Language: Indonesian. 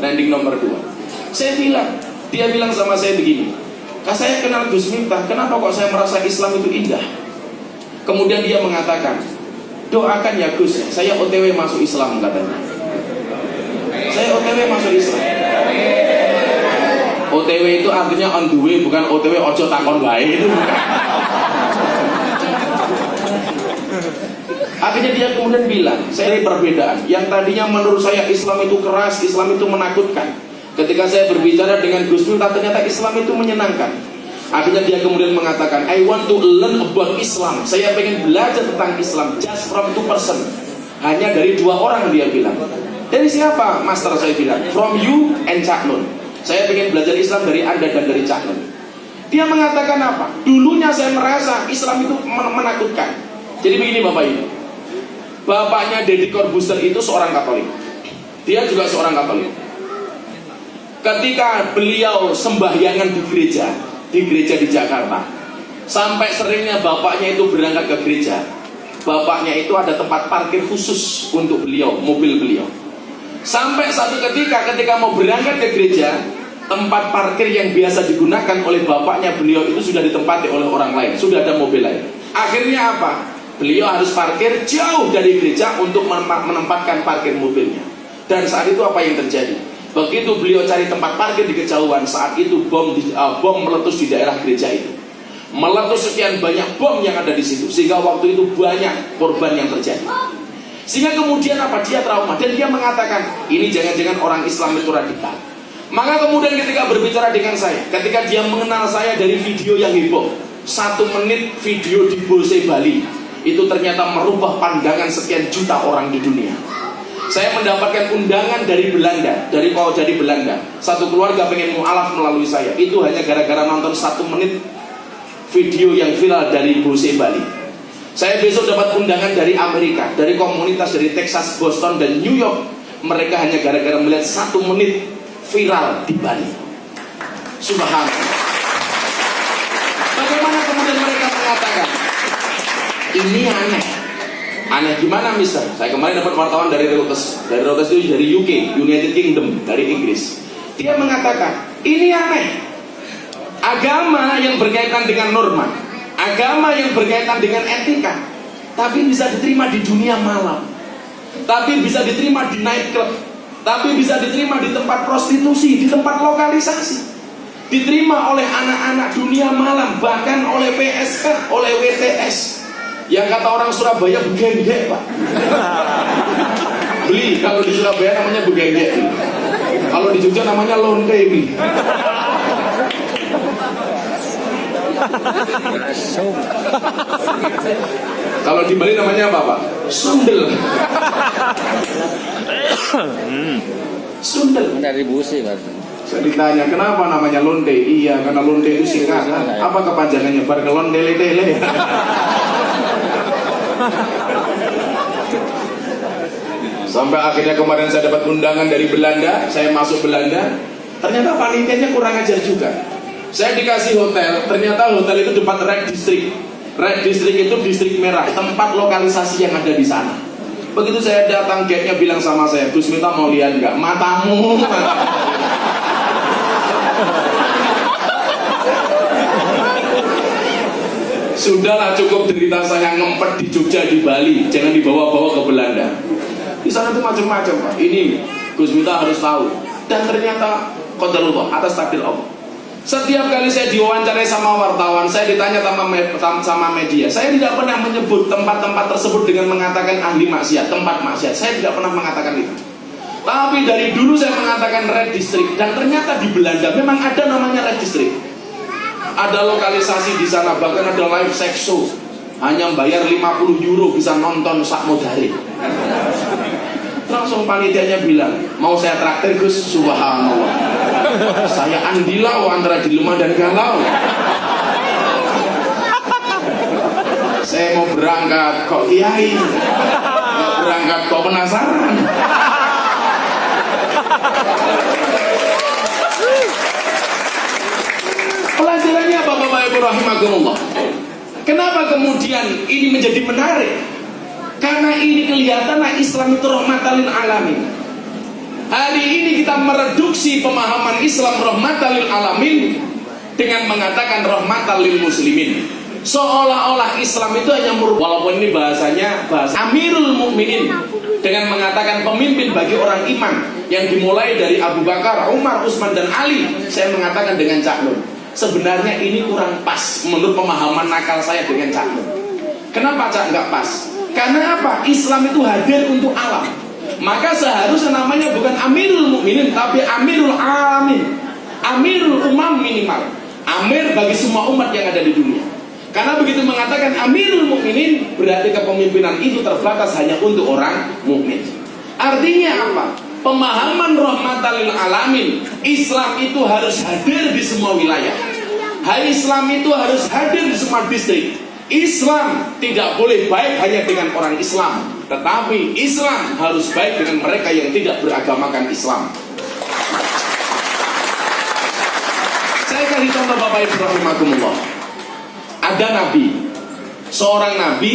Trending nomor 2. Dia bilang sama saya begini, saya kenal Gus Miftah, kenapa kok saya merasa Islam itu indah? Kemudian dia mengatakan, doakan ya Gus, saya OTW masuk Islam katanya. Saya OTW masuk Islam. OTW itu artinya on the way, bukan OTW ojo takon wae, itu bukan. Akhirnya dia kemudian bilang, saya ada perbedaan. Yang tadinya menurut saya Islam itu keras, Islam itu menakutkan. Ketika saya berbicara dengan Gus Miftah, ternyata Islam itu menyenangkan. Akhirnya dia kemudian mengatakan, I want to learn about Islam. Saya pengen belajar tentang Islam just from 2 person. Hanya dari 2 orang, dia bilang. Dari siapa, Master? Saya bilang, from you and Cak Nun. Saya pengen belajar Islam dari Anda dan dari Cak Nun. Dia mengatakan apa? Dulunya saya merasa Islam itu menakutkan. Jadi begini Bapak Ibu, bapaknya Deddy Corbuzier itu seorang Katolik. Dia juga seorang Katolik. Ketika beliau sembahyangan di gereja di Jakarta, sampai seringnya bapaknya itu berangkat ke gereja, bapaknya itu ada tempat parkir khusus untuk beliau, mobil beliau. Sampai satu ketika mau berangkat ke gereja, tempat parkir yang biasa digunakan oleh bapaknya beliau itu sudah ditempati oleh orang lain, sudah ada mobil lain. Akhirnya apa? Beliau harus parkir jauh dari gereja untuk menempatkan parkir mobilnya. Dan saat itu apa yang terjadi? Begitu beliau cari tempat parkir di kejauhan, saat itu bom meletus di daerah gereja itu. Meletus sekian banyak bom yang ada di situ, sehingga waktu itu banyak korban yang terjadi. Sehingga kemudian apa? Dia trauma dan dia mengatakan, ini jangan-jangan orang Islam itu radikal. Maka kemudian ketika berbicara dengan saya, ketika dia mengenal saya dari video yang heboh, 1 menit video di Bose Bali, itu ternyata merubah pandangan sekian juta orang di dunia. Saya mendapatkan undangan dari Belanda, dari Paujadi Belanda. Satu keluarga pengen mu'alaf melalui saya. Itu hanya gara-gara nonton 1 menit video yang viral dari Bose Bali. Saya besok dapat undangan dari Amerika, dari komunitas dari Texas, Boston, dan New York. Mereka hanya gara-gara melihat 1 menit viral di Bali. Subhanallah. Bagaimana kemudian mereka mengatakan, ini aneh. Aneh gimana mister? Saya kemarin dapat wartawan dari Reuters. Dari Reuters itu dari UK, United Kingdom, dari Inggris. Dia mengatakan, ini aneh. Agama yang berkaitan dengan norma, agama yang berkaitan dengan etika, tapi bisa diterima di dunia malam, tapi bisa diterima di nightclub, tapi bisa diterima di tempat prostitusi, di tempat lokalisasi, diterima oleh anak-anak dunia malam, bahkan oleh PSK, oleh WTS. Yang kata orang Surabaya begengge Pak. Beli, kalau di Surabaya namanya begengge. Kalau di Jogja namanya lonte beli. Kalau di Bali namanya apa Pak? Sundel. Sundel. Dari busi Pak. Saya ditanya kenapa namanya lonte? Iya, karena lonte itu singkatan. Apa kepanjangannya? Barkelon tele-tele. Sampai akhirnya kemarin saya dapat undangan dari Belanda. Saya masuk Belanda, ternyata panitianya kurang ajar juga. Saya dikasih hotel, ternyata hotel itu depan Red District. Red District itu distrik merah, tempat lokalisasi yang ada di sana. Begitu saya datang, gate-nya bilang sama saya, Gus Miftah mau lihat nggak? Matamu. Sudahlah, cukup derita saya ngempet di Jogja, di Bali, jangan dibawa-bawa ke Belanda. Di sana itu macam-macam Pak. Ini Gus Miftah harus tahu. Dan ternyata qadarullah, atas takdir Allah. Setiap kali saya diwawancarai sama wartawan, saya ditanya sama media, saya tidak pernah menyebut tempat-tempat tersebut dengan mengatakan ahli maksiat, tempat maksiat. Saya tidak pernah mengatakan itu. Tapi dari dulu saya mengatakan Red District, dan ternyata di Belanda memang ada namanya Red District. Ada lokalisasi di sana, bahkan ada live sex show. Hanya bayar 50 euro bisa nonton sak modari. Langsung panitianya bilang, mau saya traktir Gus? Subhanallah. Saya andilau antara dilema dan galau. Saya mau berangkat kok kiai, mau berangkat kok penasaran. Pelajarannya apa Bapak Ibu rahimakumullah? Kenapa kemudian ini menjadi menarik? Karena ini kelihatan Islam itu rahmatan lil alamin. Hari Hari ini kita mereduksi pemahaman Islam rahmatan lil alamin dengan mengatakan rahmatan lil muslimin. Seolah-olah Islam itu hanya walaupun ini bahasanya bahasa Amirul Mukminin, dengan mengatakan pemimpin bagi orang iman yang dimulai dari Abu Bakar, Umar, Utsman dan Ali. Saya mengatakan dengan Cak Nun, sebenarnya ini kurang pas menurut pemahaman nakal saya dengan Cak Nun. Kenapa Cak nggak pas? Karena apa? Islam itu hadir untuk alam. Maka seharusnya namanya bukan Amirul Mukminin tapi Amirul Alamin. Amirul Umam minimal. Amir bagi semua umat yang ada di dunia. Karena begitu mengatakan Amirul Mukminin berarti kepemimpinan itu terbatas hanya untuk orang mukmin. Artinya apa? Pemahaman rahmatan lil alamin, Islam itu harus hadir di semua wilayah. Islam itu harus hadir di semua distrik. Islam tidak boleh baik hanya dengan orang Islam, tetapi Islam harus baik dengan mereka yang tidak beragamakan Islam. Saya kasih contoh Bapak Ibu rahimakumullah. Ada nabi, seorang nabi